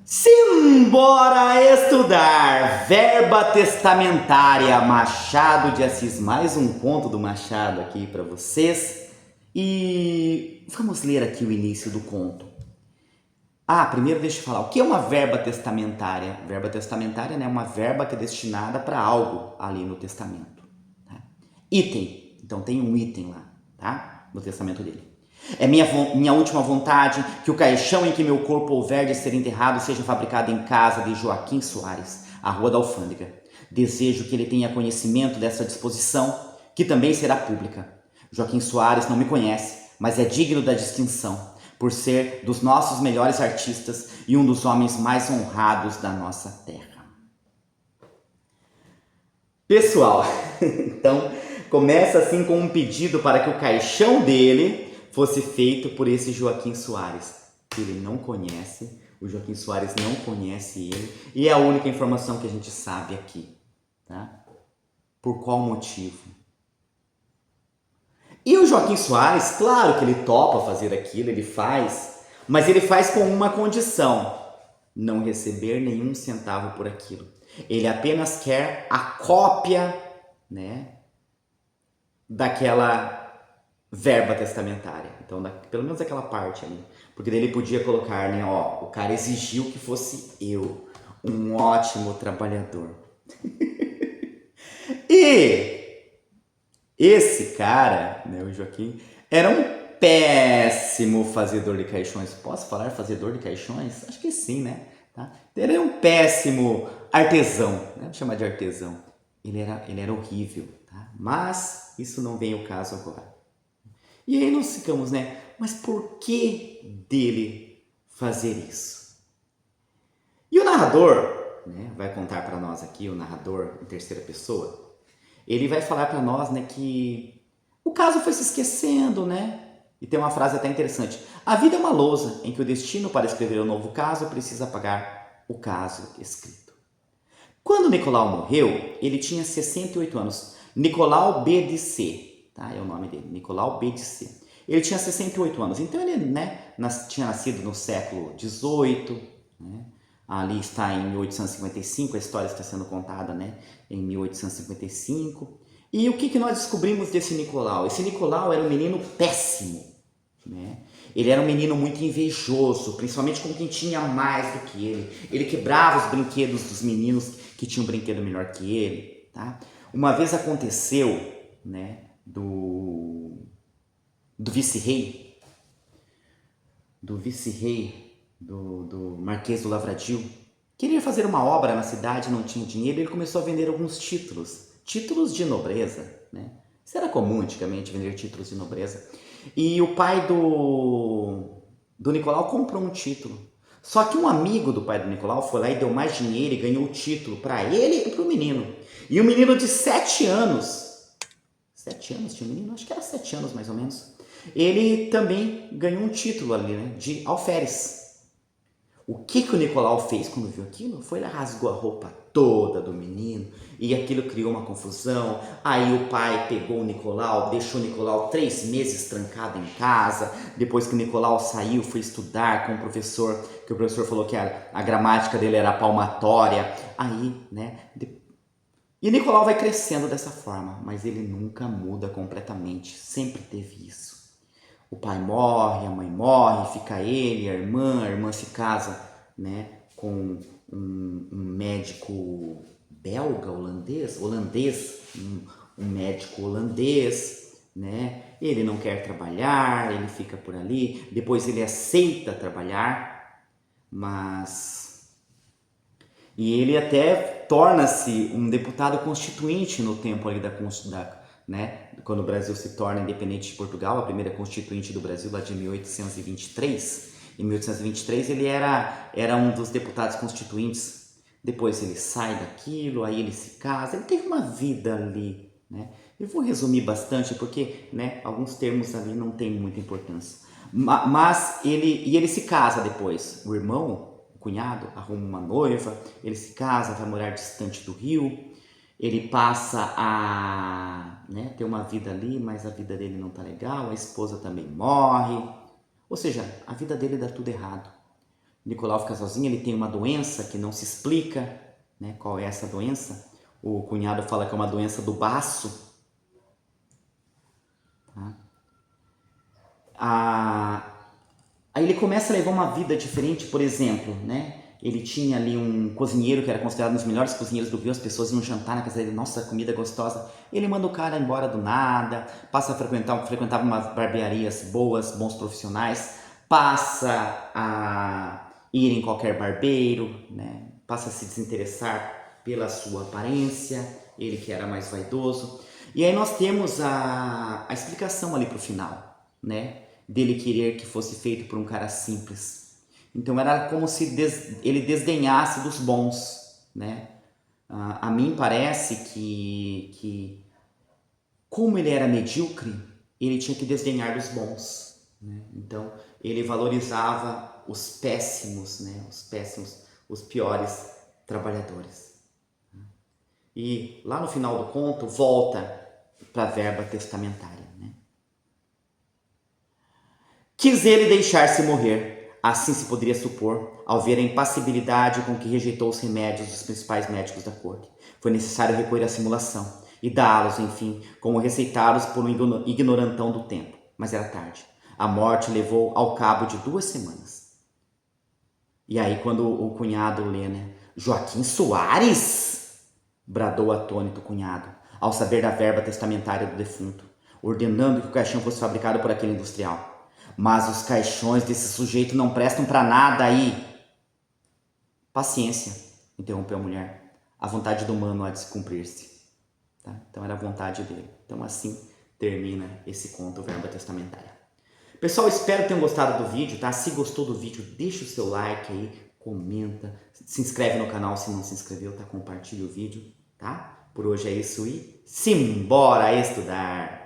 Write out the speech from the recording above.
Simbora estudar! Verba testamentária, Machado de Assis. Mais um conto do Machado aqui para vocês. E vamos ler aqui o início do conto. Primeiro deixa eu falar, o que é uma verba testamentária? Verba testamentária é uma verba que é destinada para algo ali no testamento. Tá? Item, então tem um item lá, tá? No testamento dele. É minha última vontade que o caixão em que meu corpo houver de ser enterrado seja fabricado em casa de Joaquim Soares, a Rua da Alfândega. Desejo que ele tenha conhecimento dessa disposição, que também será pública. Joaquim Soares não me conhece, mas é digno da distinção, por ser dos nossos melhores artistas e um dos homens mais honrados da nossa terra. Pessoal, então começa assim com um pedido para que o caixão dele fosse feito por esse Joaquim Soares, que ele não conhece, o Joaquim Soares não conhece ele, e é a única informação que a gente sabe aqui, tá? Por qual motivo? E o Joaquim Soares, claro que ele topa fazer aquilo, ele faz, mas ele faz com uma condição: não receber nenhum centavo por aquilo. Ele apenas quer a cópia, né, daquela verba testamentária. Então, pelo menos aquela parte ali. Porque daí ele podia colocar, né, o cara exigiu que fosse eu, um ótimo trabalhador. E esse cara, né, o Joaquim, era um péssimo fazedor de caixões. Posso falar fazedor de caixões? Acho que sim, né? Tá? Ele era um péssimo artesão, né? Vou chamar de artesão. Ele era horrível, tá? Mas isso não vem ao caso agora. E aí nós ficamos, né? Mas por que dele fazer isso? E o narrador, né, vai contar para nós aqui, o narrador em terceira pessoa, ele vai falar para nós, né, que o caso foi se esquecendo, né? E tem uma frase até interessante: a vida é uma lousa em que o destino para escrever um novo caso precisa apagar o caso escrito. Quando Nicolau morreu, ele tinha 68 anos. Nicolau B de C, tá? É o nome dele, Nicolau B de C. Ele tinha 68 anos, então ele, né, tinha nascido no século XVIII, né? Ali está em 1855, a história está sendo contada, né, em 1855. E o que nós descobrimos desse Nicolau? Esse Nicolau era um menino péssimo, né? Ele era um menino muito invejoso, principalmente com quem tinha mais do que ele. Ele quebrava os brinquedos dos meninos que tinham um brinquedo melhor que ele, tá? Uma vez aconteceu, né, do vice-rei, do Marquês do Lavradio, queria fazer uma obra na cidade, não tinha dinheiro, e ele começou a vender alguns títulos de nobreza, né? Isso era comum antigamente, vender títulos de nobreza. E o pai do Nicolau comprou um título. Só que um amigo do pai do Nicolau foi lá e deu mais dinheiro e ganhou o título para ele e para o menino. E o menino de 7 anos, 7 anos tinha um menino? Acho que era 7 anos mais ou menos. Ele também ganhou um título ali, né, de alferes. O que o Nicolau fez quando viu aquilo? Foi lá, rasgou a roupa toda do menino e aquilo criou uma confusão. Aí o pai pegou o Nicolau, deixou o Nicolau 3 meses trancado em casa. Depois que o Nicolau saiu, foi estudar com o professor, que o professor falou que a gramática dele era palmatória. Aí, né, e o Nicolau vai crescendo dessa forma, mas ele nunca muda completamente, sempre teve isso. O pai morre, a mãe morre, fica ele, a irmã se casa, né, com um médico belga, holandês, um médico holandês, né? Ele não quer trabalhar, ele fica por ali, depois ele aceita trabalhar, e ele até torna-se um deputado constituinte no tempo ali né, quando o Brasil se torna independente de Portugal, a primeira constituinte do Brasil, lá de 1823. Em 1823 ele era um dos deputados constituintes. Depois ele sai daquilo, aí ele se casa, ele teve uma vida ali, né? Eu vou resumir bastante porque, né, alguns termos ali não tem muita importância. Mas ele se casa depois. O irmão, o cunhado, arruma uma noiva, ele se casa, vai morar distante do Rio. Ele passa a, né, ter uma vida ali, mas a vida dele não tá legal, a esposa também morre. Ou seja, a vida dele dá tudo errado. Nicolau fica sozinho, ele tem uma doença que não se explica, né? Qual é essa doença? O cunhado fala que é uma doença do baço. Tá? Aí ele começa a levar uma vida diferente, por exemplo, né? Ele tinha ali um cozinheiro que era considerado um dos melhores cozinheiros do Rio, as pessoas iam jantar na casa dele, nossa, comida gostosa. Ele manda o cara embora do nada, passa a frequentava umas barbearias boas, bons profissionais, passa a ir em qualquer barbeiro, né? Passa a se desinteressar pela sua aparência, ele que era mais vaidoso. E aí nós temos a explicação ali pro final, né? Dele querer que fosse feito por um cara simples. Então era como se ele desdenhasse dos bons, né? A mim parece que como ele era medíocre, ele tinha que desdenhar dos bons, né? Então ele valorizava os péssimos, né? Os piores trabalhadores. E lá no final do conto volta para a verba testamentária, né? Quis ele deixar-se morrer, assim se poderia supor, ao ver a impassibilidade com que rejeitou os remédios dos principais médicos da corte. Foi necessário recorrer à simulação e dá-los, enfim, como receitados por um ignorantão do tempo. Mas era tarde. A morte levou ao cabo de 2 semanas. E aí quando o cunhado lê, né? Joaquim Soares? Bradou atônito o cunhado, ao saber da verba testamentária do defunto, ordenando que o caixão fosse fabricado por aquele industrial. Mas os caixões desse sujeito não prestam para nada aí. Paciência, interrompeu a mulher. A vontade do humano há de se cumprir-se. Tá? Então era a vontade dele. Então assim termina esse conto, Verba Testamentária. Pessoal, espero que tenham gostado do vídeo, tá? Se gostou do vídeo, deixa o seu like aí, comenta, se inscreve no canal se não se inscreveu, tá? Compartilha o vídeo, tá? Por hoje é isso e simbora estudar!